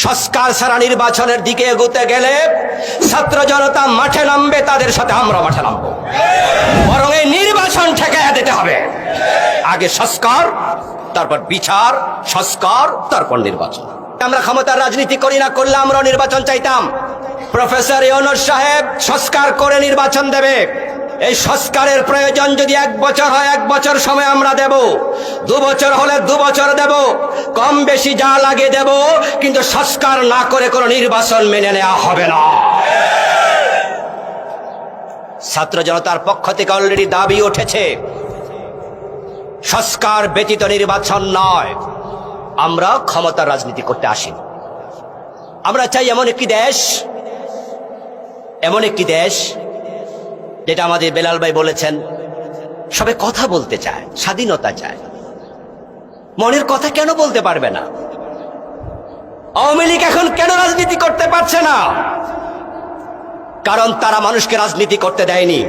সংস্কার ছাড়া নির্বাচনের দিকে এগোতে গেলে ছাত্র জনতা মাঠে নামবে, তাদের সাথে আমরা মাঠে নামবো। বরং এই নির্বাচন ঠেকাইয়া দিতে হবে। আগে সংস্কার, তারপর বিচার, সংস্কার, তারপর নির্বাচন। আমরা ক্ষমতার রাজনীতি করি না, করলে আমরা নির্বাচন চাইতাম। প্রফেসর ইউনূস সাহেব সংস্কার করে নির্বাচন দেবে। এই সংস্কারের প্রয়োজন যদি 1 বছর হয় 1 বছর সময় আমরা দেব, 2 বছর হলে 2 বছর দেব, কম বেশি যা লাগে দেব, কিন্তু সংস্কার না করে কোনো নির্বাচন মেনে নেওয়া হবে না। ছাত্র জনতার পক্ষ থেকে অলরেডি দাবি উঠেছে, সংস্কার ব্যতীত নির্বাচন নয়। আমরা ক্ষমতার রাজনীতি করতে আসিনি। আমরা চাই এমন একটি দেশ যেটা আমাদের বেলাল ভাই বলেছেন, সবাই কথা বলতে চায়, স্বাধীনতা চায়। মনের কথা কেন বলতে পারবে না? আওয়ামী লীগ এখন কেন রাজনীতি করতে পারছে না? কারণ তারা মানুষকে রাজনীতি করতে দেয়নি।